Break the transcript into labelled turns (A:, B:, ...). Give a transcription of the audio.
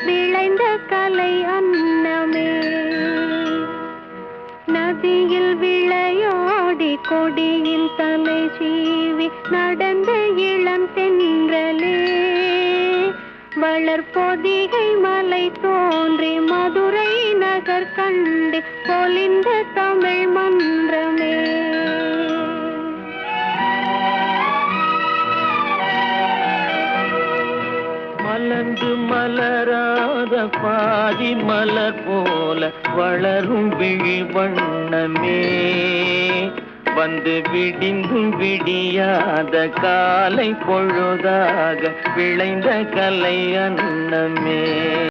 A: விளைந்த கலை அன்னமே. நதியில் விளையாடி கொடியில் தலை சீவி நடந்த இளம் தென்றலே. வளர்பொதிகை மலை தோன்றி மதுரை நகர் கண்டு பொலிந்த தமிழ் மன்றமே. மலர்ந்து மலராத பாதி மலர் போல வளரும் விழி வண்ணமே. வந்து விடிந்தும் விடியாத காலை பொழுதாக விளைந்த கலை அன்னமே.